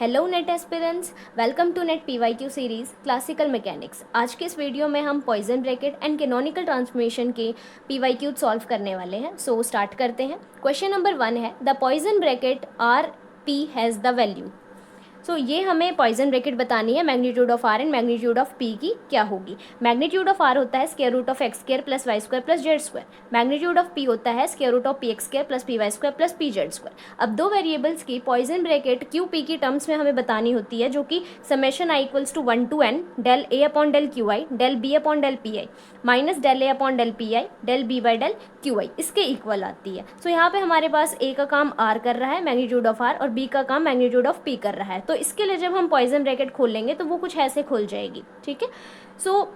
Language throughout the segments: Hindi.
Hello NET aspirants, welcome to NET PYQ series classical mechanics. आज के इस वीडियो में हम Poisson bracket and canonical transformation के पीवाईक्यू सॉल्व करने वाले हैं। सो स्टार्ट करते हैं। क्वेश्चन नंबर 1 है, the Poisson bracket R P has the value. So ये हमें पॉइजन ब्रैकेट बतानी है, magnitude of R and magnitude of P की क्या होगी। मैग्नीट्यूड ऑफ आर होता है square root of X square plus Y square plus Z square. Magnitude of P होता है square root of P X square plus P Y square plus P Z square. अब दो वेरिएबल्स की पॉइजन ब्रैकेट क्यू पी की टर्म्स में हमें बतानी होती है, जो कि summation I equals to 1 to n del A upon del Q I del B upon del P I minus del A upon del P I del B by del Q I इसके इक्वल आती है। सो यहाँ पे हमारे पास ए का काम आर कर रहा है मैग्नीट्यूड ऑफ आर, और बी का काम मैग्नीट्यूड ऑफ पी कर रहा है। तो इसके लिए जब हम पॉइजन ब्रैकेट खोलेंगे तो वो कुछ ऐसे खुल जाएगी। ठीक है। सो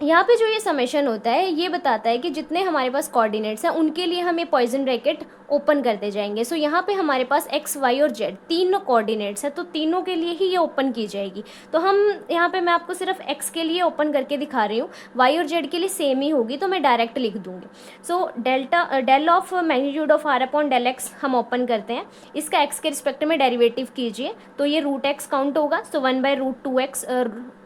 यहाँ पे जो ये समेशन होता है ये बताता है कि जितने हमारे पास कोऑर्डिनेट्स हैं उनके लिए हम ये पॉइजन ब्रैकेट ओपन करते जाएंगे। सो यहाँ पे हमारे पास एक्स वाई और जेड तीनों कोऑर्डिनेट्स हैं, तो तीनों के लिए ही ये ओपन की जाएगी। तो हम यहाँ पे मैं आपको सिर्फ एक्स के लिए ओपन करके दिखा रही हूँ, वाई और जेड के लिए सेम ही होगी, तो मैं डायरेक्ट लिख दूंगी। So del of magnitude of R upon del X हम ओपन करते हैं। इसका एक्स के रिस्पेक्ट में डेरिवेटिव कीजिए तो ये रूट एक्स काउंट होगा। सो 1/√2x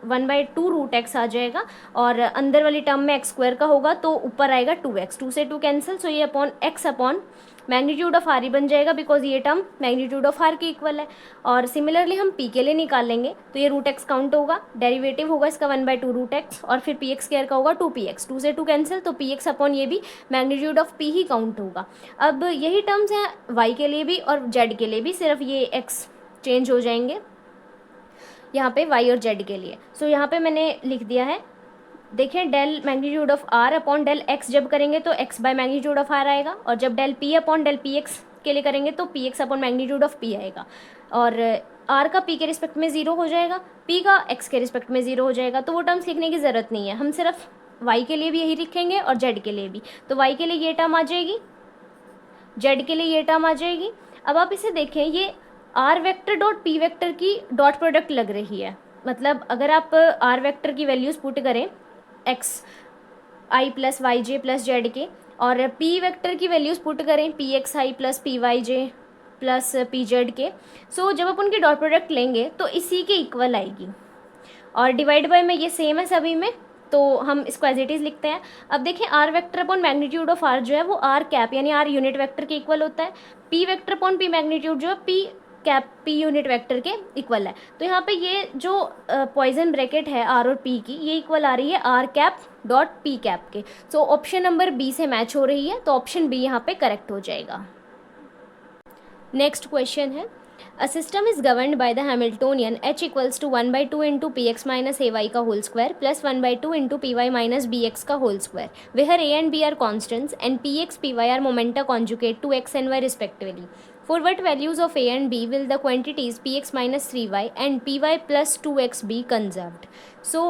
1/2√x आ जाएगा, और अंदर वाली टर्म में एक्स स्क्वायर का होगा तो ऊपर आएगा 2x, 2 से 2 कैंसिल। सो ये upon X upon magnitude of R ही बन जाएगा, बिकॉज ये टर्म मैग्नीट्यूड ऑफ आर के इक्वल है। और सिमिलरली हम पी के लिए निकालेंगे तो ये रूट एक्स काउंट होगा, डेरिवेटिव होगा इसका 1/2√x, और फिर पी एक्स स्क्वायर का होगा 2px, 2 से 2 कैंसिल, तो पी एक्स अपॉन ये भी magnitude of P he count होगा। अब यही टर्म्स हैं वाई के लिए भी और जेड के लिए भी, सिर्फ ये एक्स चेंज हो जाएंगे यहाँ पे वाई और जेड के लिए। सो यहाँ पे मैंने लिख दिया है, देखें del magnitude of R upon del X जब करेंगे तो X by magnitude of R आएगा, और जब del P upon del P X के लिए करेंगे तो P X upon magnitude of P आएगा। और आर का पी के रिस्पेक्ट में 0 हो जाएगा, पी का एक्स के रिस्पेक्ट में 0 हो जाएगा, तो वो टर्म्स लिखने की ज़रूरत नहीं है, हम सिर्फ वाई के लिए भी यही लिखेंगे और जेड के लिए भी। तो वाई के लिए ये टर्म आ जाएगी, जेड के लिए ये टर्म आ जाएगी। अब आप इसे देखें, ये R vector dot P vector की डॉट प्रोडक्ट लग रही है। मतलब अगर आप आर वेक्टर की वैल्यूज़ पुट करें X I plus Y J plus Z K, और पी वेक्टर की वैल्यूज़ पुट करें P X I plus P Y J plus P Z K, so जब आप उनकी डॉट प्रोडक्ट लेंगे तो इसी के इक्वल आएगी। और डिवाइड बाय में ये सेम है सभी में, तो हम इसको एज इट इज़ लिखते हैं। अब देखें R vector upon magnitude of R जो है वो आर कैप यानी आर यूनिट वेक्टर के इक्वल होता है। P vector upon P magnitude जो है P cap P unit vector के इक्वल है। तो यहाँ पे ये जो पॉइजन ब्रैकेट है आर और पी की, ये इक्वल आ रही है R cap dot P cap के। सो ऑप्शन नंबर बी से मैच हो रही है, तो ऑप्शन बी यहाँ पे करेक्ट हो जाएगा। नेक्स्ट क्वेश्चन है, a system is governed by the Hamiltonian h equals to 1/2 into P X minus A Y का whole square plus 1/2 into P Y minus B X का whole square, where A and B are constants and P X P Y are momenta conjugate to X and Y respectively. For what values of a and b will the quantities px minus 3y and py plus 2x be conserved? So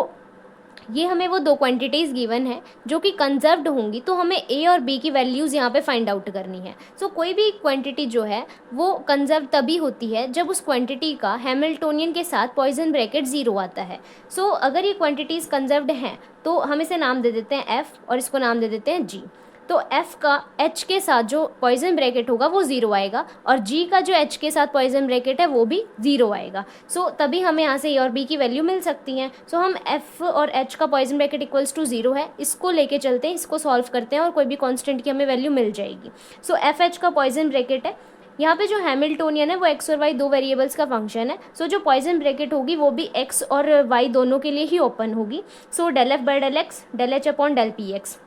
ये हमें वो दो क्वांटिटीज़ गिवन है जो कि कंजर्व्ड होंगी, तो हमें ए और बी की वैल्यूज़ यहाँ पे फाइंड आउट करनी है। सो कोई भी क्वांटिटी जो है वो कंजर्व तभी होती है जब उस क्वांटिटी का हैमिल्टोनियन के साथ पॉइजन ब्रैकेट 0 आता है। सो अगर ये क्वांटिटीज़ कंजर्व्ड हैं तो हम इसे नाम दे देते हैं एफ़ और इसको नाम दे देते हैं जी। तो F का H के साथ जो पॉइजन ब्रैकेट होगा वो 0 आएगा, और G का जो H के साथ पॉइजन ब्रैकेट है वो भी 0 आएगा। सो तभी हमें यहाँ से A और B की वैल्यू मिल सकती हैं। सो हम F और H का पॉइजन ब्रैकेट इक्वल्स टू 0 है, इसको लेके चलते हैं, इसको सॉल्व करते हैं और कोई भी कॉन्स्टेंट की हमें वैल्यू मिल जाएगी। सो FH का पॉइजन ब्रैकेट है, यहाँ पे जो हैमिल्टोनियन है वो एक्स और वाई दो वेरिएबल्स का फंक्शन है। सो जो पॉइजन ब्रैकेट होगी वो भी एक्स और वाई दोनों के लिए ही ओपन होगी। So del F by del X del H upon del P X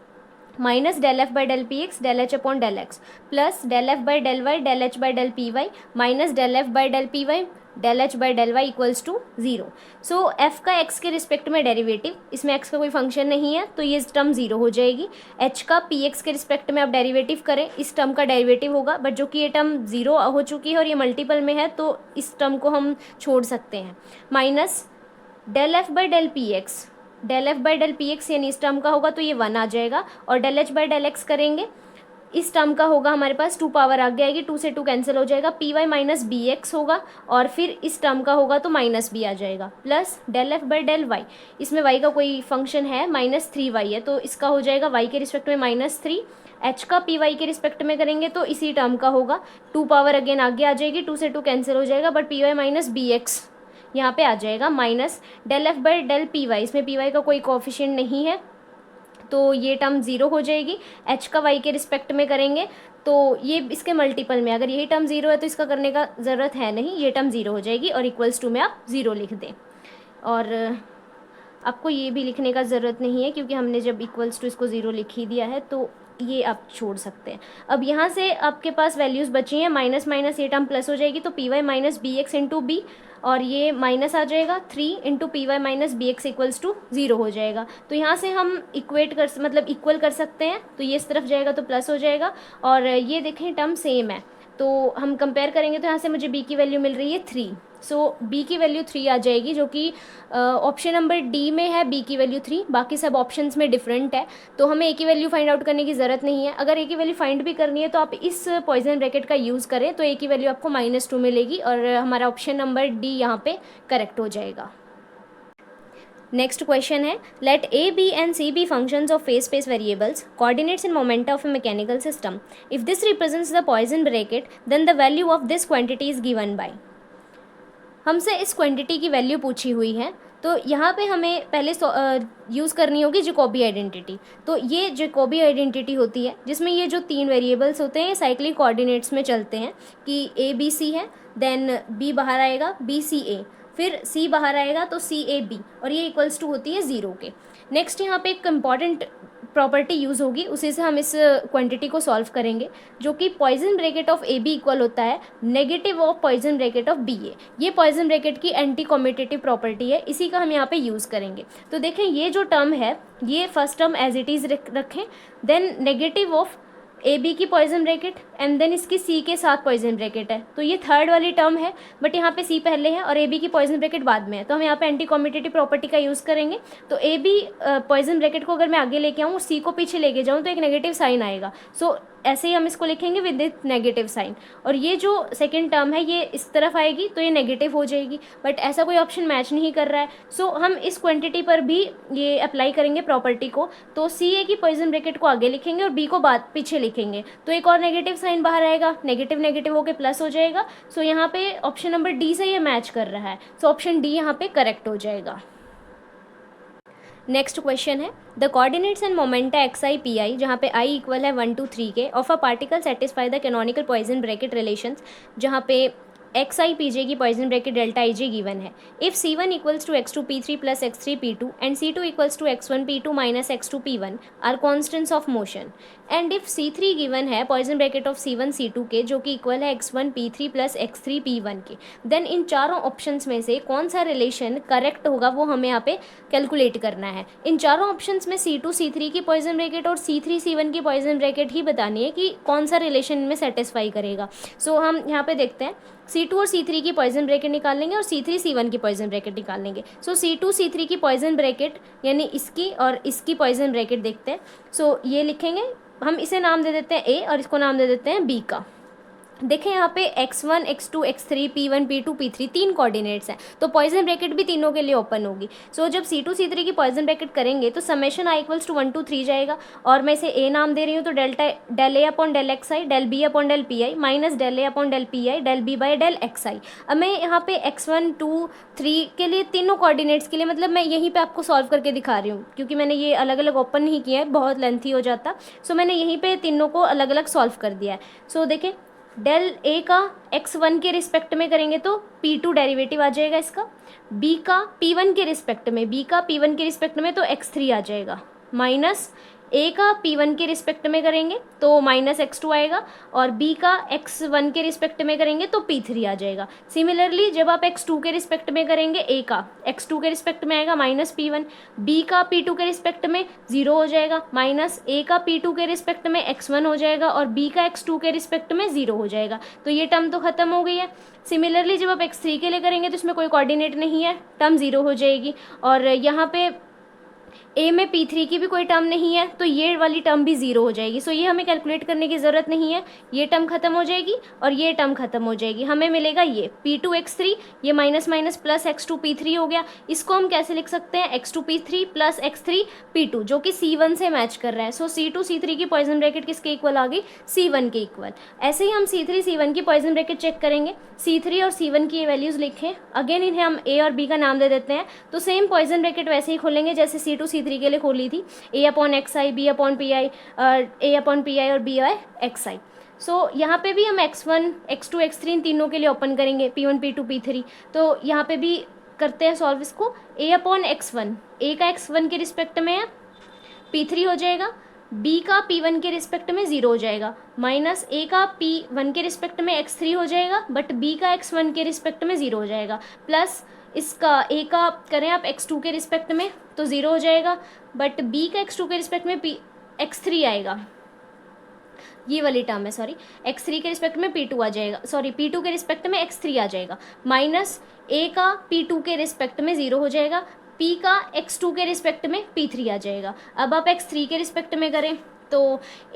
minus del F by del P X del H upon del X plus del F by del Y del H by del P Y minus del F by del P Y del H by del Y equals to 0। So F का एक्स के रिस्पेक्ट में डेरिवेटिव, इसमें एक्स का कोई फंक्शन नहीं है तो ये टर्म 0 हो जाएगी। एच का पी एक्स के रिस्पेक्ट में आप डेरिवेटिव करें, इस टर्म का डेरिवेटिव होगा, बट जो कि ये टर्म 0 हो चुकी है और ये मल्टीपल में है तो इस टर्म को हम छोड़ सकते हैं। Minus del F by del P X, del F by del P X यानी इस टर्म का होगा तो ये 1 आ जाएगा, और del H by del X करेंगे, इस टर्म का होगा हमारे पास 2 पावर आगे आएगी, 2 से 2 कैंसिल हो जाएगा, P Y minus B X होगा, और फिर इस टर्म का होगा तो माइनस बी आ जाएगा, plus del F by del Y, इसमें वाई का कोई फंक्शन है -3y है, तो इसका हो जाएगा वाई के रिस्पेक्ट में -3, एच का पी वाई के रिस्पेक्ट में करेंगे तो इसी टर्म का होगा 2 पावर अगेन आगे आ जाएगी, 2 से 2 कैंसिल हो जाएगा, but P Y minus B X यहाँ पे आ जाएगा, minus del F by del P Y, इसमें पी वाई का कोई कोफिशिएंट नहीं है तो ये टर्म ज़ीरो हो जाएगी, एच का वाई के रिस्पेक्ट में करेंगे तो ये इसके मल्टीपल में, अगर यही टर्म ज़ीरो है तो इसका करने का ज़रूरत है नहीं, ये टर्म ज़ीरो हो जाएगी और इक्वल्स टू में आप ज़ीरो लिख दें। और आपको ये भी लिखने का ज़रूरत नहीं है क्योंकि हमने जब इक्वल्स टू इसको ज़ीरो लिख ही दिया है तो ये आप छोड़ सकते हैं। अब यहाँ से आपके पास वैल्यूज़ बची हैं, माइनस माइनस ये टर्म प्लस हो जाएगी तो P Y minus B X into B, और ये माइनस आ जाएगा 3 into P Y minus B X equals to zero हो जाएगा। तो यहाँ से हम इक्वेट कर मतलब इक्वल कर सकते हैं, तो ये इस तरफ जाएगा तो प्लस हो जाएगा, और ये देखें टर्म सेम है तो हम कंपेयर करेंगे तो यहाँ से मुझे b की वैल्यू मिल रही है 3, सो b की वैल्यू 3 आ जाएगी, जो कि ऑप्शन नंबर डी में है b की वैल्यू 3, बाकी सब ऑप्शंस में डिफरेंट है, तो हमें a की वैल्यू फाइंड आउट करने की ज़रूरत नहीं है। अगर a की वैल्यू फाइंड भी करनी है तो आप इस पॉइजन ब्रैकेट का यूज़ करें तो a की वैल्यू आपको -2 मिलेगी और हमारा ऑप्शन नंबर डी यहाँ पे करेक्ट हो जाएगा। नेक्स्ट क्वेश्चन है, let A B and C be functions of phase space variables, coordinates in momenta of a mechanical system. If this represents the Poisson bracket then the value of this quantity is given by. हमसे इस क्वांटिटी की वैल्यू पूछी हुई है तो यहाँ पे हमें पहले यूज़ करनी होगी जैकोबी आइडेंटिटी। तो ये जैकोबी आइडेंटिटी होती है जिसमें ये जो 3 वेरिएबल्स होते हैं साइक्लिक कोऑर्डिनेट्स में चलते हैं कि ए बी सी है, देन बी बाहर आएगा बी सी ए, फिर सी बाहर आएगा तो सी ए बी, और ये इक्वल्स टू होती है 0 के। नेक्स्ट यहाँ पे एक इम्पॉर्टेंट प्रॉपर्टी यूज़ होगी, उसी से हम इस क्वांटिटी को सॉल्व करेंगे, जो कि Poisson bracket of A B equal होता है negative of Poisson bracket of B A. ये पॉइजन ब्रैकेट की एंटी कॉम्यूटेटिव प्रॉपर्टी है, इसी का हम यहाँ पे यूज़ करेंगे। तो देखें ये जो टर्म है ये first term as it is रखें, then negative of A B की पॉइजन ब्रैकेट एंड देन इसकी सी के साथ पॉइजन ब्रैकेट है, तो ये थर्ड वाली टर्म है, बट यहाँ पे सी पहले है और ए बी की पॉइजन ब्रैकेट बाद में है, तो हम यहाँ पे एंटी कॉम्यूटेटिव प्रॉपर्टी का यूज़ करेंगे। तो ए बी पॉइजन ब्रैकेट को अगर मैं आगे लेके आऊँ, सी को पीछे लेके जाऊँ तो एक नेगेटिव साइन आएगा, सो ऐसे ही हम इसको लिखेंगे विद इट नेगेटिव साइन, और ये जो सेकेंड टर्म है ये इस तरफ आएगी तो ये नेगेटिव हो जाएगी, बट ऐसा कोई ऑप्शन मैच नहीं कर रहा है, सो हम इस क्वांटिटी पर भी ये अप्लाई करेंगे प्रॉपर्टी को। तो सी ए की पॉइजन ब्रैकेट को आगे लिखेंगे और बी को बाद पीछे लिखेंगे, तो एक और नेगेटिव साइन बाहर आएगा, नेगेटिव नेगेटिव होकर प्लस हो जाएगा, सो यहाँ पे ऑप्शन नंबर डी से ये मैच कर रहा है, सो ऑप्शन डी यहाँ पे करेक्ट हो जाएगा। नेक्स्ट क्वेश्चन है, the coordinates and momenta X I P I, जहाँ पे आई इक्वल है 1 to 3 के, of a particle satisfy the canonical Poisson bracket relations, जहाँ पे एक्स आई पी जे की Poisson bracket delta I J given है। If C one equals to X two P three plus X three P two and C two equals to X one P to minus X two P one are constants of motion, and if C three given है Poisson bracket of C one C two के, जो कि इक्वल है X one P three plus X three P one के, देन इन चारों ऑप्शंस में से कौन सा रिलेशन करेक्ट होगा वो हमें यहाँ पे कैलकुलेट करना है। इन चारों ऑप्शंस में सी टू सी थ्री की पॉइजन ब्रैकेट और सी थ्री सी वन की पॉइजन ब्रैकेट ही बतानी है कि कौन सा रिलेशन में सेटिस्फाई करेगा। सो हम यहाँ पे देखते हैं, सी टू और सी थ्री की पॉइजन ब्रैकेट निकाल लेंगे और सी थ्री सी वन की पॉइजन ब्रैकेट निकाल लेंगे। सो सी टू सी थ्री की पॉइजन ब्रैकेट यानी इसकी और इसकी पॉइजन ब्रैकेट देखते हैं। सो ये लिखेंगे, हम इसे नाम दे देते हैं ए और इसको नाम दे देते हैं बी का। देखें यहाँ पे x1, x2, x3, p1, p2, p3 तीन कोऑर्डिनेट्स हैं, तो पॉइजन ब्रैकेट भी तीनों के लिए ओपन होगी। सो जब c2 c3 की पॉइजन ब्रैकेट करेंगे तो summation i equals to 1 to 3 जाएगा, और मैं इसे a नाम दे रही हूँ तो del a upon del x i, del b upon del P I, minus del a upon del P I, del b by del x i. अब मैं यहाँ पे x1, 2, 3 के लिए तीनों कोऑर्डिनेट्स के लिए, मतलब मैं यहीं पर आपको सॉल्व करके दिखा रही हूँ क्योंकि मैंने ये अलग अलग ओपन नहीं किया है, बहुत लेंथी हो जाता। सो मैंने यहीं पर तीनों को अलग अलग सॉल्व कर दिया है। सो देखें, डेल ए का x1 के रिस्पेक्ट में करेंगे तो p2 डेरिवेटिव आ जाएगा इसका, b का p1 के रिस्पेक्ट में, b का p1 के रिस्पेक्ट में तो x3 आ जाएगा, माइनस a का p1 के रिस्पेक्ट में करेंगे तो माइनस x2 आएगा, और b का x1 के रिस्पेक्ट में करेंगे तो p3 आ जाएगा। सिमिलरली जब आप x2 के रिस्पेक्ट में करेंगे, a का x2 के रिस्पेक्ट में आएगा माइनस p1, b का p2 के रिस्पेक्ट में 0 हो जाएगा, माइनस a का p2 के रिस्पेक्ट में x1 हो जाएगा, और b का x2 के रिस्पेक्ट में 0 हो जाएगा। तो ये टर्म तो खत्म हो गई है। सिमिलरली जब आप x3 के लिए करेंगे तो इसमें कोई कोऑर्डिनेट नहीं है, टर्म 0 हो जाएगी, और यहाँ पे ए में P3 की भी कोई टर्म नहीं है तो ये वाली टर्म भी ज़ीरो हो जाएगी। सो ये हमें कैलकुलेट करने की ज़रूरत नहीं है, ये टर्म खत्म हो जाएगी और ये टर्म खत्म हो जाएगी। हमें मिलेगा ये P2x3, ये माइनस माइनस प्लस x2P3 हो गया। इसको हम कैसे लिख सकते हैं, x2P3 प्लस x3P2 जो कि C1 से मैच कर रहा है। सो C2 C3 की पॉइजन ब्रैकेट किसके इक्वल आ गई, C1 के इक्वल। ऐसे ही हम C3 C1 की पॉइजन ब्रैकेट चेक करेंगे। C3 और C1 की वैल्यूज़ लिखें, अगेन इन्हें हम A और B का नाम दे देते हैं। तो सेम पॉइजन ब्रैकेट वैसे ही खोलेंगे जैसे C2 C3 के लिए खोली थी, A/XI B/PI, A/PI और B/XI। सो यहाँ पे भी हम x1 x2 x3 इन तीनों के लिए ओपन करेंगे, P1 P2 P3। तो यहाँ पे भी करते हैं सॉल्व इसको। A/x1, A का x1 के रिस्पेक्ट में है P3 हो जाएगा, B का P1 के रिस्पेक्ट में 0 हो जाएगा, माइनस A का P1 के रिस्पेक्ट में x3 हो जाएगा बट B का x1 के रिस्पेक्ट में 0 हो जाएगा, प्लस इसका A का करें आप x2 के रिस्पेक्ट में तो 0 हो जाएगा बट B का x2 के रिस्पेक्ट में x3 आएगा, ये वाली टर्म है सॉरी, x3 के रिस्पेक्ट में P2 आ जाएगा, सॉरी P2 के रिस्पेक्ट में x3 आ जाएगा, माइनस A का P2 के रिस्पेक्ट में 0 हो जाएगा, P का x2 के रिस्पेक्ट में P3 आ जाएगा। अब आप x3 के रिस्पेक्ट में करें तो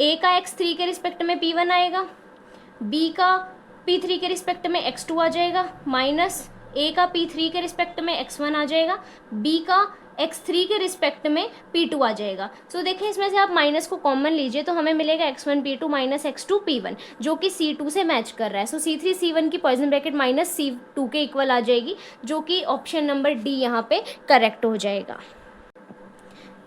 A का x3 के रिस्पेक्ट में P1 आएगा, B का P3 के रिस्पेक्ट में x2 आ जाएगा, माइनस A का P3 के रिस्पेक्ट में x1 आ जाएगा, B का x3 के रिस्पेक्ट में P2 आ जाएगा। सो देखें इसमें से आप माइनस को कॉमन लीजिए तो हमें मिलेगा x1 P2 minus x2 P1 जो कि C2 से मैच कर रहा है। सो C3 C1 की पॉइजन ब्रैकेट माइनस C2 के इक्वल आ जाएगी जो कि ऑप्शन नंबर डी यहाँ पे करेक्ट हो जाएगा।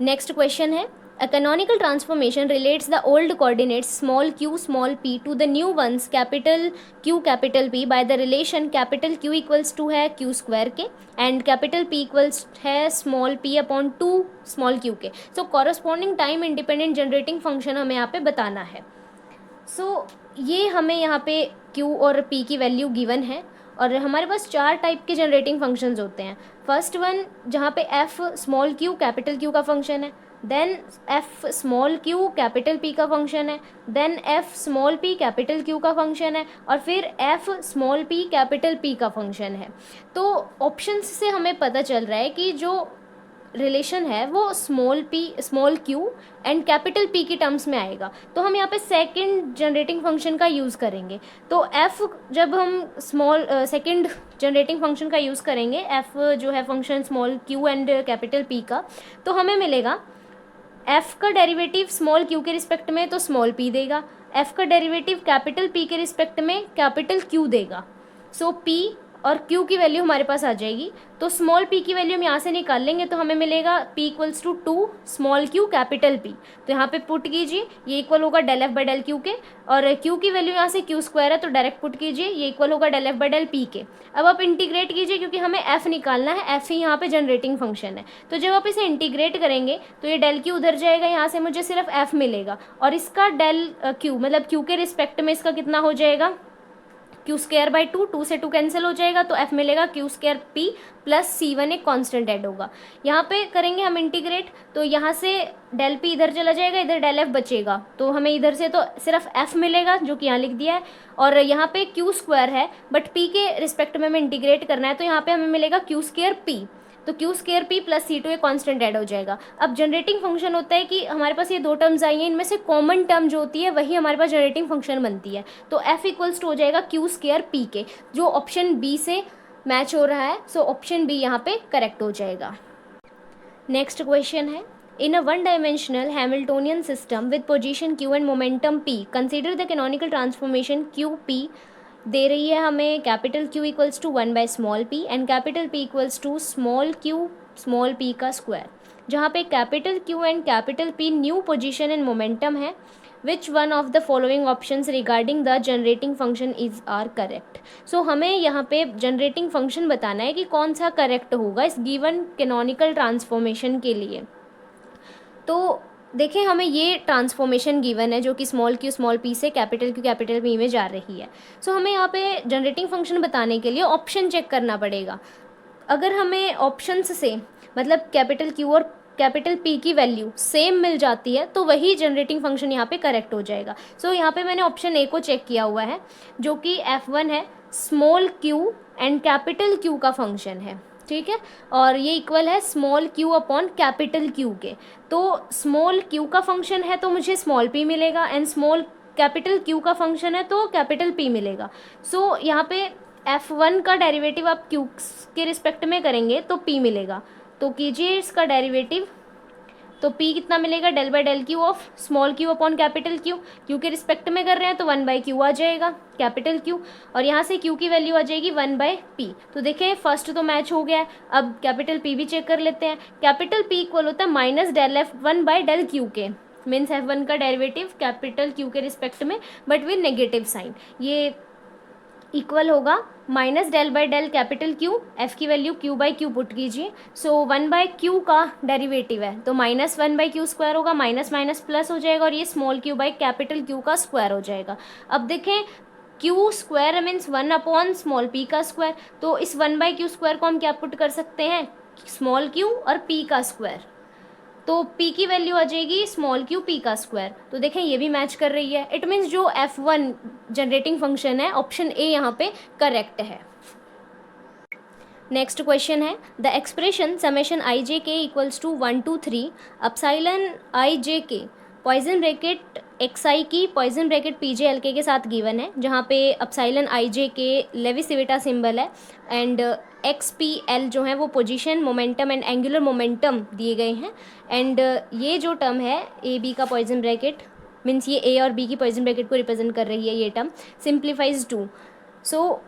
नेक्स्ट क्वेश्चन है, a canonical transformation relates the old coordinates small q small p to the new ones capital Q capital P by the relation capital Q equals to है q square के and capital P equals है small p upon 2 small q के। So corresponding time independent generating function हमें यहाँ पे बताना है। ये हमें यहाँ पे q और p की वैल्यू गिवन है और हमारे पास 4 टाइप के जनरेटिंग फंक्शंस होते हैं। फर्स्ट वन जहाँ पे f small q capital Q का फंक्शन है, then f small q capital P का फंक्शन है, then f small p capital Q का फंक्शन है और फिर f small p capital P का फंक्शन है। तो ऑप्शंस से हमें पता चल रहा है कि जो रिलेशन है वो small q and capital P की टर्म्स में आएगा। तो हम यहाँ पे सेकंड जनरेटिंग फंक्शन का यूज़ करेंगे। तो f जब हम सेकंड जनरेटिंग फंक्शन का यूज़ करेंगे, f जो है function small q and capital P का, तो हमें मिलेगा f का डेरिवेटिव स्मॉल q के रिस्पेक्ट में तो स्मॉल p देगा, f का डेरिवेटिव कैपिटल P के रिस्पेक्ट में कैपिटल Q देगा। सो p और q की वैल्यू हमारे पास आ जाएगी। तो स्मॉल p की वैल्यू हम यहाँ से निकाल लेंगे तो हमें मिलेगा p equals to 2 small q capital P। तो यहाँ पे पुट कीजिए, ये इक्वल होगा del f by del q के, और q की वैल्यू यहाँ से q स्क्वायर है तो डायरेक्ट पुट कीजिए, ये इक्वल होगा del f by del p के। अब आप इंटीग्रेट कीजिए क्योंकि हमें f निकालना है, f ही यहाँ पे जनरेटिंग फंक्शन है। तो जब आप इसे इंटीग्रेट करेंगे तो ये डेल q उधर जाएगा, यहाँ से मुझे सिर्फ f मिलेगा और इसका डेल q मतलब q के रिस्पेक्ट में इसका कितना हो जाएगा, क्यू स्क्वायर बाई 2 से 2 कैंसिल हो जाएगा तो f मिलेगा Q square p plus C1 एक कांस्टेंट ऐड होगा। यहाँ पे करेंगे हम इंटीग्रेट तो यहाँ से डेल p इधर चला जाएगा, इधर डेल f बचेगा तो हमें इधर से तो सिर्फ f मिलेगा जो कि यहाँ लिख दिया है, और यहाँ पे क्यू स्क्वायर है बट p के रिस्पेक्ट में हमें इंटीग्रेट करना है तो यहाँ पे हमें मिलेगा क्यू स्क्वायर p, तो Q square p plus C2 एक कांस्टेंट ऐड हो जाएगा। अब जनरेटिंग फंक्शन होता है कि हमारे पास ये दो टर्म्स आई हैं, इनमें से कॉमन टर्म जो होती है वही हमारे पास जनरेटिंग फंक्शन बनती है। तो f इक्वल्स टू हो जाएगा क्यू स्क्वायर p के, जो ऑप्शन बी से मैच हो रहा है। सो ऑप्शन बी यहाँ पे करेक्ट हो जाएगा। नेक्स्ट क्वेश्चन है, in a one-dimensional Hamiltonian system with position q and momentum p, consider the canonical transformation qp। दे रही है हमें capital Q equals to 1 by small p and capital P equals to small q small p का स्क्वायर, जहाँ पे capital Q and capital P new position and momentum है। Which one of the following options regarding the generating function is are correct. So हमें यहाँ पे जनरेटिंग फंक्शन बताना है कि कौन सा करेक्ट होगा इस गिवन कैनोनिकल ट्रांसफॉर्मेशन के लिए। तो देखें हमें ये ट्रांसफॉर्मेशन गिवन है जो कि स्मॉल q स्मॉल p से कैपिटल Q कैपिटल P में जा रही है। सो हमें यहाँ पे जनरेटिंग फंक्शन बताने के लिए ऑप्शन चेक करना पड़ेगा। अगर हमें ऑप्शंस से मतलब कैपिटल Q और कैपिटल P की वैल्यू सेम मिल जाती है तो वही जनरेटिंग फंक्शन यहाँ पे करेक्ट हो जाएगा। सो यहाँ पे मैंने ऑप्शन ए को चेक किया हुआ है जो कि F1 है, small q and capital Q का फंक्शन है, ठीक है, और ये इक्वल है small Q upon capital Q के। तो स्मॉल क्यू का फंक्शन है तो मुझे स्मॉल पी मिलेगा, एंड स्मॉल कैपिटल क्यू का फंक्शन है तो कैपिटल पी मिलेगा। सो यहाँ पे f1 का डेरिवेटिव आप q के रिस्पेक्ट में करेंगे तो p मिलेगा, तो कीजिए इसका डेरिवेटिव। तो p कितना मिलेगा, del by del Q of small Q upon capital Q, Q के रिस्पेक्ट में कर रहे हैं तो 1/q आ जाएगा कैपिटल क्यू, और यहाँ से q की वैल्यू आ जाएगी 1/p। तो देखें फर्स्ट तो मैच हो गया है, अब कैपिटल p भी चेक कर लेते हैं। कैपिटल p इक्वल होता है minus del f1 by del Q के, मीन्स f1 का डेरिवेटिव कैपिटल क्यू के रिस्पेक्ट में बट विद नेगेटिव साइन, ये इक्वल होगा minus del by del capital q, f की value q by q put कीजिए। सो 1/q का डेरिवेटिव है तो माइनस 1/q स्क्वायर होगा, माइनस माइनस प्लस हो जाएगा, और ये small q by capital q का स्क्वायर हो जाएगा। अब देखें Q square means 1 upon small P का स्क्वायर, तो इस 1/q स्क्वायर को हम क्या पुट कर सकते हैं, स्मॉल क्यू और p का स्क्वायर, तो p की वैल्यू आ जाएगी स्मॉल क्यू p का स्क्वायर। तो देखें ये भी मैच कर रही है, इट मीन्स जो f1 जनरेटिंग फंक्शन है ऑप्शन ए यहाँ पे करेक्ट है। नेक्स्ट क्वेश्चन है द एक्सप्रेशन समेशन आई जे के इक्वल्स टू 1 to 3 अपसाइलन आई जे के पॉइजन ब्रैकेट एक्स आई की Poisson bracket P J L के साथ गिवन है, जहाँ पे अपसाइलन आई जे के लेवी-सिविटा सिंबल है, एंड एक्स पी एल जो है वो position, momentum and angular momentum दिए गए हैं, एंड ये जो टर्म है ए बी का पॉइजन ब्रैकेट मीन्स ये ए और बी की पॉइजन ब्रैकेट को रिप्रेजेंट कर रही है ये टर्म, सिंप्लीफाइज टू। सो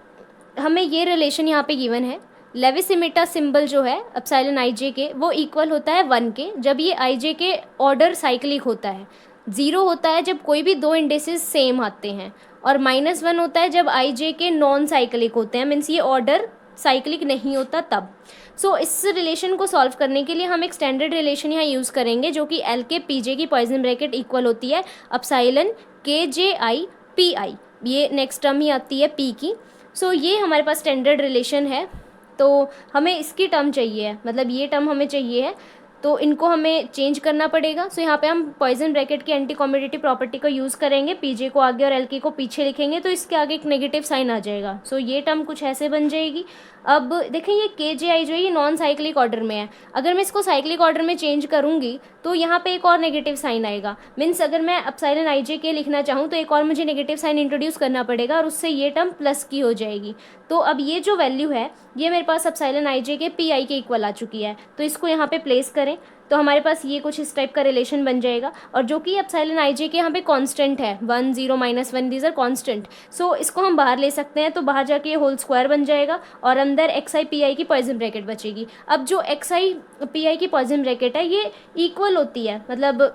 हमें ये रिलेशन यहाँ पे गिवन है, लेवी-सिविटा सिंबल जो है एप्सिलॉन आई जे के वो इक्वल होता है 1 के जब ये आई जे के ऑर्डर साइक्लिक होता है, 0 होता है जब कोई भी दो इंडेसेस सेम आते हैं, और -1 होता है जब आई जे के नॉन साइक्लिक होते हैं, मीन्स ये ऑर्डर साइक्लिक नहीं होता तब। सो इस रिलेशन को सॉल्व करने के लिए हम एक स्टैंडर्ड रिलेशन यहाँ यूज़ करेंगे जो कि एल के पी जे की पॉइजन ब्रैकेट इक्वल होती है एप्सिलॉन के जे आई पी आई, ये नेक्स्ट टर्म ही आती है पी की। सो ये हमारे पास स्टैंडर्ड रिलेशन है, तो हमें इसकी टर्म चाहिए, मतलब ये टर्म हमें चाहिए है, तो इनको हमें चेंज करना पड़ेगा। सो यहाँ पे हम पॉइजन ब्रैकेट की एंटी कॉम्यूटेटिव प्रॉपर्टी को यूज़ करेंगे, पीजे को आगे और एलके को पीछे लिखेंगे तो इसके आगे एक नेगेटिव साइन आ जाएगा। सो ये टर्म कुछ ऐसे बन जाएगी। अब देखें ये के जे आई जो है ये नॉन साइक्लिक ऑर्डर में है, अगर मैं इसको साइक्लिक ऑर्डर में चेंज करूँगी तो यहाँ पे एक और नेगेटिव साइन आएगा, मीन्स अगर मैं एप्सिलॉन आई जे के लिखना चाहूँ तो एक और मुझे नेगेटिव साइन इंट्रोड्यूस करना पड़ेगा और उससे ये टर्म प्लस की हो जाएगी। तो अब ये जो वैल्यू है ये मेरे पास एप्सिलॉन आई जे के पी आई के इक्वल आ चुकी है, तो इसको यहाँ पे प्लेस करें तो हमारे पास ये कुछ इस टाइप का रिलेशन बन जाएगा, और जो कि एप्सिलॉन आई जे के यहाँ पे कांस्टेंट है 1 0 -1 दीज आर कांस्टेंट। सो इसको हम बाहर ले सकते हैं, तो बाहर जाके ये होल स्क्वायर बन जाएगा और अंदर एक्स आई पी आई की पॉइजन ब्रैकेट बचेगी। अब जो एक्स आई पी आई की पॉइजन ब्रैकेट है ये इक्वल होती है, मतलब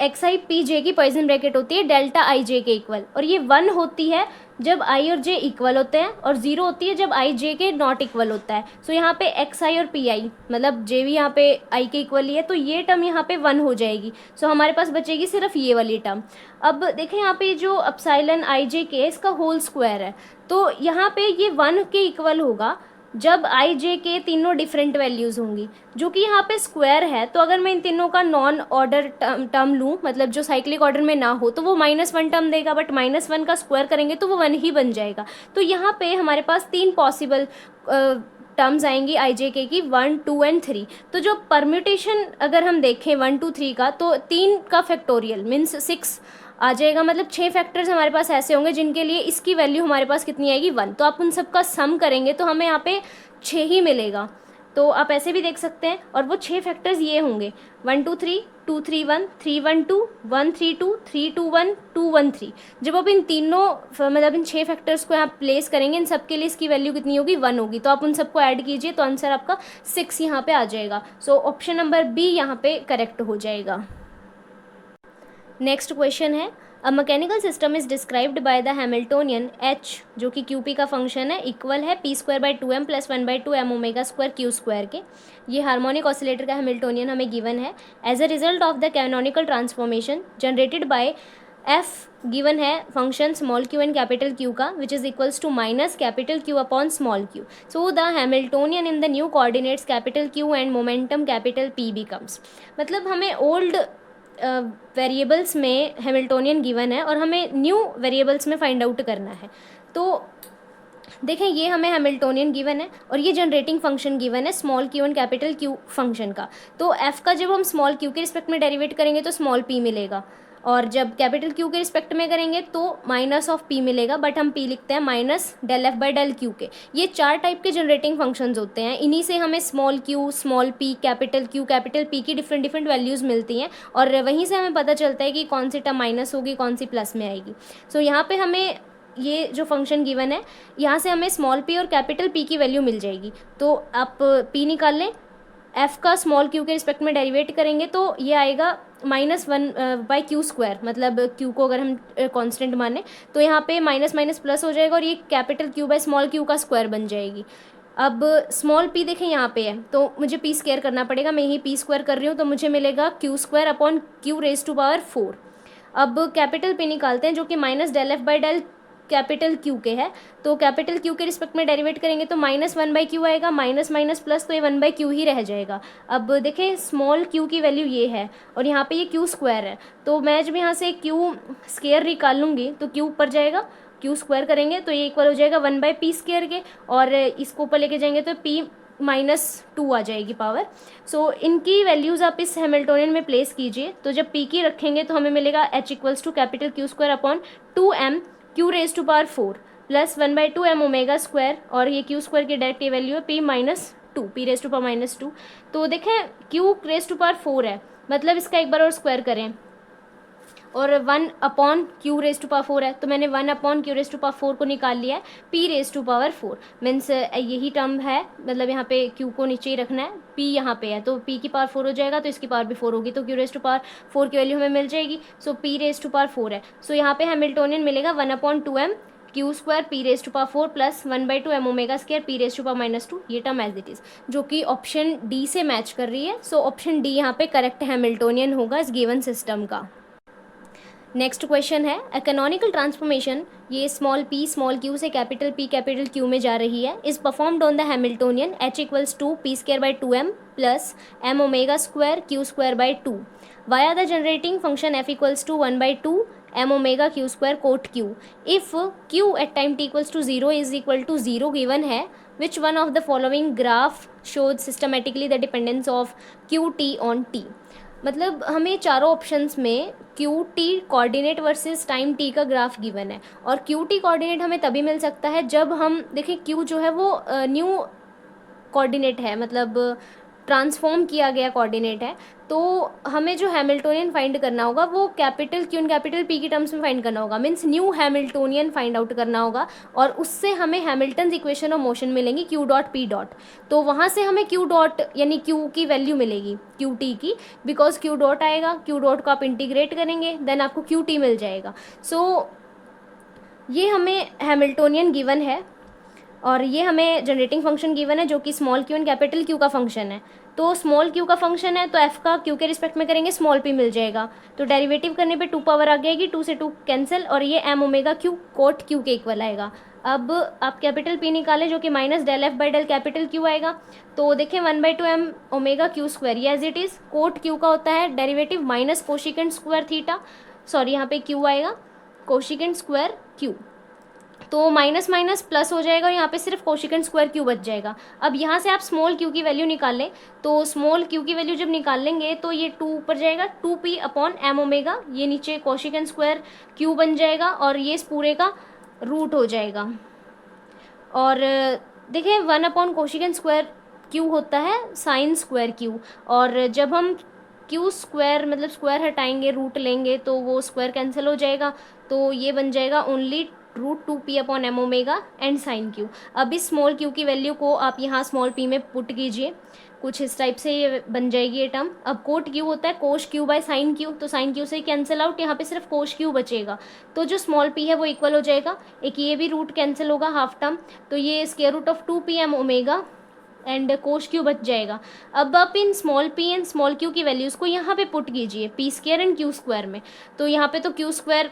एक्स आई पी जे की पॉइजन ब्रैकेट होती है डेल्टा आई जे के इक्वल, और ये 1 होती है जब आई और जे इक्वल होते हैं और 0 होती है जब आई जे के नॉट इक्वल होता है। सो यहाँ पे एक्स आई और पी आई मतलब जे भी यहाँ पे आई के इक्वल ही है, तो ये टर्म यहाँ पे 1 हो जाएगी। सो हमारे पास बचेगी सिर्फ ये वाली टर्म। अब देखें यहाँ पे जो एप्सिलॉन आई जे के इसका होल स्क्वायर है, तो यहाँ पे ये 1 के इक्वल होगा जब आई जे के तीनों डिफरेंट वैल्यूज़ होंगी, जो कि यहाँ पे स्क्वायर है, तो अगर मैं इन तीनों का नॉन ऑर्डर टर्म लूँ, मतलब जो साइक्लिक ऑर्डर में ना हो, तो वो -1 टर्म देगा, बट -1 का स्क्वायर करेंगे तो वो 1 ही बन जाएगा। तो यहाँ पे हमारे पास 3 पॉसिबल टर्म्स आएंगी आई जे के की 1 2 एंड 3। तो जो परम्यूटेशन अगर हम देखें 1 2 3 का, तो 3 का फैक्टोरियल मीन्स 6 आ जाएगा, मतलब 6 फैक्टर्स हमारे पास ऐसे होंगे जिनके लिए इसकी वैल्यू हमारे पास कितनी आएगी 1। तो आप उन सब का सम करेंगे तो हमें यहाँ पे 6 ही मिलेगा, तो आप ऐसे भी देख सकते हैं। और वो 6 फैक्टर्स ये होंगे 1 2 3 2 3 1 3 1 2 1 3 2 3 2 1 2 1 3। जब आप इन तीनों मतलब इन 6 फैक्टर्स को यहाँ प्लेस करेंगे, इन सब के लिए इसकी वैल्यू कितनी होगी 1 होगी, तो आप उन सबको ऐड कीजिए तो आंसर आपका 6 यहाँ पे आ जाएगा। सो ऑप्शन नंबर बी यहाँ पे करेक्ट हो जाएगा। नेक्स्ट क्वेश्चन है a mechanical system is described by the Hamiltonian H जो कि क्यू पी का फंक्शन है इक्वल है p²/2m + 1/2m ω² q² के। ये हार्मोनिक ऑसिलेटर का हैमिल्टोनियन हमें गिवन है as a result of the canonical transformation generated by f given है function small q and capital q का which is equals to minus capital q upon small q। So the Hamiltonian in the new coordinates capital q and momentum capital p becomes. मतलब हमें ओल्ड वेरिएबल्स में हैमिल्टोनियन गिवन है और हमें न्यू वेरिएबल्स में फाइंड आउट करना है। तो देखें ये हमें हैमिल्टोनियन गिवन है और ये जनरेटिंग फंक्शन गिवन है small Q and capital Q function का। तो एफ का जब हम स्मॉल क्यू के रिस्पेक्ट में डेरिवेट करेंगे तो स्मॉल पी मिलेगा, और जब कैपिटल क्यू के रिस्पेक्ट में करेंगे तो माइनस ऑफ पी मिलेगा, बट हम पी लिखते हैं minus del F by del Q के। ये 4 टाइप के जनरेटिंग फंक्शंस होते हैं, इन्हीं से हमें small Q, small P, capital Q, capital P की डिफरेंट डिफरेंट वैल्यूज़ मिलती हैं, और वहीं से हमें पता चलता है कि कौन सी टर्म माइनस होगी, कौन सी प्लस में आएगी। सो यहाँ पे हमें ये जो फंक्शन गिवन है यहाँ से हमें स्मॉल पी और कैपिटल पी की वैल्यू मिल जाएगी। तो आप पी निकाल लें, एफ का स्मॉल क्यू के रिस्पेक्ट में डेरिवेट करेंगे तो ये आएगा -1/q², मतलब क्यू को अगर हम कांस्टेंट माने तो यहाँ पे माइनस माइनस प्लस हो जाएगा और ये capital Q by small Q का स्क्वायर बन जाएगी। अब स्मॉल पी देखें यहाँ पे है तो मुझे पी स्क्वायर करना पड़ेगा, मैं यही पी स्क्वायर कर रही हूँ, तो मुझे मिलेगा q² अपॉन q⁴। अब कैपिटल पी निकालते हैं जो कि minus del F by del capital Q के है, तो कैपिटल क्यू के रिस्पेक्ट में डेरिवेट करेंगे तो -1/q आएगा, माइनस माइनस प्लस तो ये 1/q ही रह जाएगा। अब देखें स्मॉल q की वैल्यू ये है और यहाँ पे ये q² है, तो मैं जब यहाँ से q² निकालूंगी तो q ऊपर जाएगा, q² करेंगे तो ये इक्वल हो जाएगा 1/p² के, और इसको ऊपर लेके जाएंगे तो p -2 आ जाएगी पावर। सो इनकी वैल्यूज़ आप इस हैमिल्टोनियन में प्लेस कीजिए, तो जब p की रखेंगे तो हमें मिलेगा h = capital q² upon 2m q⁴ plus 1/2 m omega square, और ये q² की डायरेक्ट वैल्यू है p -2। तो देखें q⁴ है, मतलब इसका एक बार और स्क्वायर करें, और 1/q⁴ है, तो मैंने 1/q⁴ को निकाल लिया है p⁴ मीन्स यही टर्म है, मतलब यहाँ पे q को नीचे ही रखना है, p यहाँ पे है तो p की पावर 4 हो जाएगा, तो इसकी पावर भी 4 होगी, तो q⁴ की वैल्यू हमें मिल जाएगी। सो p⁴ है, सो यहाँ पे हैमिल्टोनियन मिलेगा 1/2m q² p⁴ plus 1/2 m omega square p⁻², ये टर्म एज इट इज़, जो कि ऑप्शन डी से मैच कर रही है। सो ऑप्शन डी यहाँ पे करेक्ट हैमिल्टोनियन होगा इस गिवन सिस्टम का। नेक्स्ट क्वेश्चन है अ कैनोनिकल ट्रांसफॉर्मेशन, ये स्मॉल p स्मॉल q से कैपिटल P कैपिटल Q में जा रही है, is performed on the Hamiltonian h = p² / 2m plus m omega square q²/2 via the generating function f = 1/2 m omega q² cot q। If q at time t = 0 is equal to 0 given है, which one of the following graph shows systematically the dependence of qt on t। मतलब हमें चारों ऑप्शंस में Q T coordinate versus time T का ग्राफ गिवन है, और क्यू टी कोऑर्डिनेट हमें तभी मिल सकता है जब हम देखें क्यू जो है वो न्यू कोऑर्डिनेट है, मतलब ट्रांसफॉर्म किया गया कोऑर्डिनेट है, तो हमें जो हैमिल्टोनियन फाइंड करना होगा वो capital Q and capital P की टर्म्स में फाइंड करना होगा, means new Hamiltonian find out करना होगा, और उससे हमें हैमिल्टन्स इक्वेशन ऑफ मोशन मिलेंगी q⁻p⁻, तो वहाँ से हमें q⁻, यानी q की वैल्यू मिलेगी qt की, बिकॉज q⁻ आएगा, q⁻ को आप इंटीग्रेट करेंगे देन आपको qt मिल जाएगा। सो ये हमें हैमिल्टोनियन गिवन है, और ये हमें जनरेटिंग फंक्शन गिवन है जो कि small Q and capital q का फंक्शन है। तो स्मॉल क्यू का फंक्शन है तो एफ का क्यू के रिस्पेक्ट में करेंगे स्मॉल पी मिल जाएगा, तो डेरिवेटिव करने पे 2 पावर आ जाएगी, 2 से 2 कैंसिल, और ये M omega Q cot Q के इक्वल आएगा। अब आप कैपिटल पी निकालें जो कि minus del F by del capital Q आएगा, तो देखें 1/2 m ओमेगा q², ये as it is cot Q का होता है derivative minus cosecant square theta, sorry यहाँ पे क्यू आएगा कोशिकेंट स्क्वायर क्यू, तो माइनस माइनस प्लस हो जाएगा और यहाँ पे सिर्फ कोशिकेंट स्क्वायर क्यू बच जाएगा। अब यहाँ से आप स्मॉल क्यू की वैल्यू निकाल लें, तो स्मॉल क्यू की वैल्यू जब निकाल लेंगे तो ये 2 ऊपर जाएगा, 2p अपॉन m ओमेगा, ये नीचे कोशिकेंट स्क्वायर क्यू बन जाएगा और ये इस पूरे का रूट हो जाएगा। और देखिए 1 अपॉन कोशिकेंट स्क्वायर क्यू होता है साइन स्क्वायर क्यू, और जब हम q² मतलब स्क्वायर हटाएंगे रूट लेंगे तो वो स्क्वायर कैंसिल हो जाएगा, तो ये बन जाएगा only √2p upon m omega and sine Q. अब इस स्मॉल क्यू की वैल्यू को आप यहाँ स्मॉल p में पुट कीजिए, कुछ इस टाइप से ये बन जाएगी ये टर्म। अब कोट क्यू होता है कोश क्यू बाय साइन क्यू, तो साइन क्यू से कैंसिल आउट, यहाँ पे सिर्फ कोश क्यू बचेगा, तो जो स्मॉल p है वो इक्वल हो जाएगा, एक ये भी रूट कैंसिल होगा हाफ टर्म, तो ये square root of 2p m omega and cos Q बच जाएगा। अब आप इन small p and small q की वैल्यूज़ को यहाँ पे पुट कीजिए p² एंड q² में, तो यहाँ पे तो q²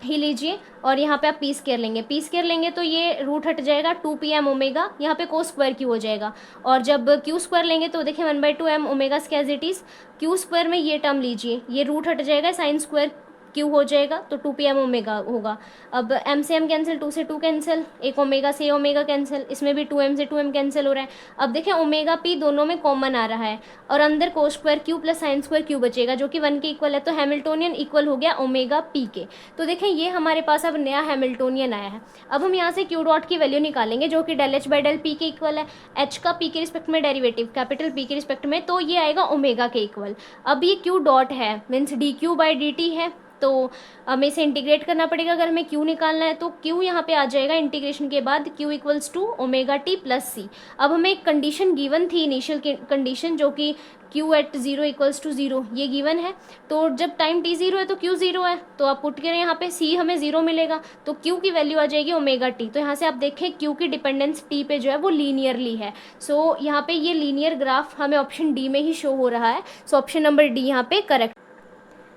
ही लीजिए और यहाँ पे आप p² लेंगे, p² लेंगे तो ये रूट हट जाएगा 2p m ओमेगा, यहाँ पे कोस स्क्वायर क्यू हो जाएगा, और जब q² लेंगे तो देखिए 1/2 m omega as it is, q² में ये टर्म लीजिए, ये रूट हट जाएगा साइन स्क्वायर क्यू हो जाएगा, तो 2pm ओमेगा होगा। अब m से m कैंसिल, 2 से 2 कैंसिल, एक ओमेगा से ओमेगा कैंसिल, इसमें भी 2m से 2m कैंसिल हो रहा है। अब देखें ओमेगा पी दोनों में कॉमन आ रहा है और अंदर cos square Q plus sine square Q बचेगा जो कि 1 के इक्वल है, तो हैमिल्टोनियन इक्वल हो गया ओमेगा पी के। तो देखें ये हमारे पास अब नया हैमिल्टोनियन आया है। अब हम यहाँ से क्यू डॉट की वैल्यू निकालेंगे जो कि del H by del P के इक्वल है, एच का पी के रिस्पेक्ट में डेरिवेटिव कैपिटल पी के रिस्पेक्ट में, तो ये आएगा ओमेगा के इक्वल। अब ये क्यू डॉट है means D Q by D T है, तो हमें इसे इंटीग्रेट करना पड़ेगा अगर हमें क्यू निकालना है, तो क्यू यहाँ पे आ जाएगा इंटीग्रेशन के बाद q equals to omega t plus c. अब हमें एक कंडीशन गिवन थी, इनिशियल कंडीशन, जो कि q at zero equals to zero, ये गिवन है। तो जब टाइम टी जीरो है तो क्यू जीरो है, तो आप पुट करें यहाँ पे सी हमें जीरो मिलेगा, तो क्यू की वैल्यू आ जाएगी ओमेगा टी। तो यहाँ से आप देखें क्यू की डिपेंडेंस टी पे जो है वो लीनियरली है। सो यहाँ पे ये लीनियर ग्राफ हमें ऑप्शन डी में ही शो हो रहा है। सो ऑप्शन नंबर डी यहाँ पे करेक्ट।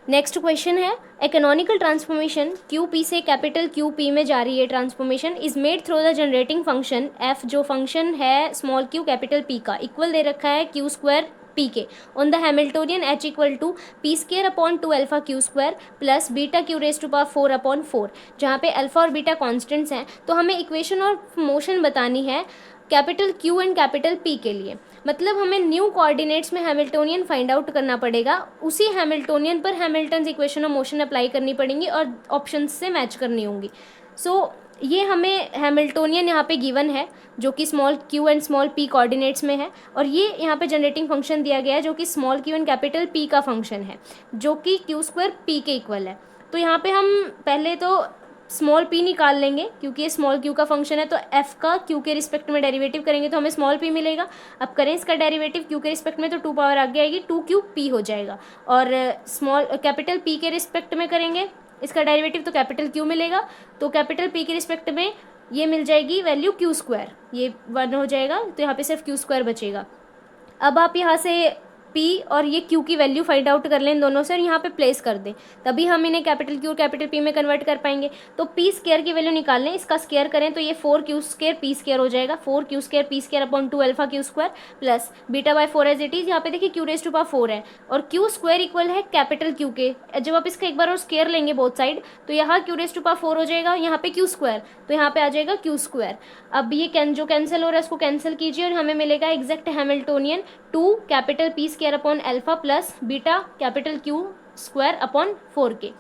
नेक्स्ट क्वेश्चन है, a canonical transformation Q P से कैपिटल क्यू पी में जा रही है transformation is made through the generating function F, जो फंक्शन है स्मॉल क्यू कैपिटल पी का, इक्वल दे रखा है क्यू स्क्वायर पी के on the Hamiltonian H equal to P square upon 2 alpha Q square plus beta Q raise to power 4 upon 4, जहाँ पे अल्फा और बीटा कॉन्स्टेंट्स हैं। तो हमें इक्वेशन ऑफ मोशन बतानी है capital Q and capital P के लिए, मतलब हमें न्यू कोऑर्डिनेट्स में हैमिल्टोनियन फाइंड आउट करना पड़ेगा, उसी हैमिल्टोनियन पर Hamilton's equation of motion apply करनी पड़ेंगी और ऑप्शंस से मैच करनी होंगी। सो ये हमें हैमिल्टोनियन यहाँ पे गिवन है जो कि small Q and small P coordinates में है, और ये यहाँ पे जनरेटिंग फंक्शन दिया गया है जो कि small Q and capital P का फंक्शन है जो कि क्यू स्क्वायर पी के इक्वल है। तो यहाँ पे हम पहले तो स्मॉल पी निकाल लेंगे क्योंकि ये स्मॉल क्यू का फंक्शन है, तो एफ का क्यू के रिस्पेक्ट में डेरिवेटिव करेंगे तो हमें स्मॉल पी मिलेगा। अब करें इसका डेरिवेटिव क्यू के रिस्पेक्ट में तो 2 पावर आगे आएगी, 2 क्यू पी हो जाएगा, और स्मॉल कैपिटल पी के रिस्पेक्ट में करेंगे इसका डेरिवेटिव तो कैपिटल क्यू मिलेगा, तो कैपिटल पी के रिस्पेक्ट में ये मिल जाएगी वैल्यू क्यू स्क्वायर, ये 1 हो जाएगा, तो यहाँ पे सिर्फ क्यू स्क्वायर बचेगा। अब आप यहाँ से P और ये Q की वैल्यू फाइंड आउट कर लें इन दोनों से और यहाँ पे प्लेस कर दें, तभी हम इन्हें कैपिटल Q और कैपिटल P में कन्वर्ट कर पाएंगे। तो P स्क्वायर की वैल्यू निकाल लें, इसका स्क्वायर करें तो ये 4Q स्क्वायर P स्क्वायर हो जाएगा, 4Q square P square upon 2 alpha Q square plus beta by 4 as it is. यहाँ पे देखिए Q रेज टू पावर 4 है और Q स्क्वायर इक्वल है कैपिटल Q के, जब आप इसका एक बार और स्क्वायर लेंगे बोथ साइड तो यहाँ Q रेज टू पावर 4 हो जाएगा, यहाँ पे Q स्क्वायर, तो यहाँ पे आ जाएगा Q स्क्वायर। अब ये जो कैंसिल हो रहा है इसको कैंसिल कीजिए और हमें मिलेगा exact Hamiltonian 2 capital P square upon alpha plus beta capital Q square upon 4 के।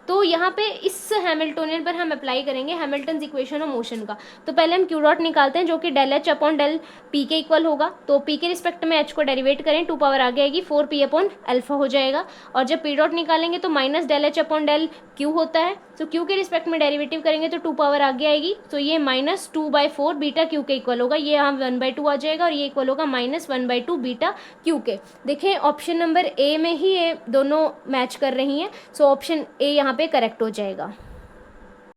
तो यहाँ पे इस हैमिल्टोनियन पर हम अप्लाई करेंगे हैमिल्टन्स इक्वेशन ऑफ मोशन का। तो पहले हम क्यू डॉट निकालते हैं जो कि del H upon del P के इक्वल होगा, तो पी के रिस्पेक्ट में एच को डेरिवेट करें 2 पावर आगे आएगी 4p अपॉन अल्फा हो जाएगा, और जब पी डॉट निकालेंगे तो minus del H upon del Q होता है, तो क्यू के रिस्पेक्ट में डेरिवेटिव करेंगे तो 2 पावर आगे आएगी, तो ये -2/4 बीटा क्यू के इक्वल होगा, ये यहाँ 1/2 आ जाएगा और ये इक्वल होगा -1/2 बीटा क्यू के। देखें ऑप्शन नंबर ए में ही ये दोनों मैच कर रही हैं, सो ऑप्शन ए यहाँ पे करेक्ट हो जाएगा।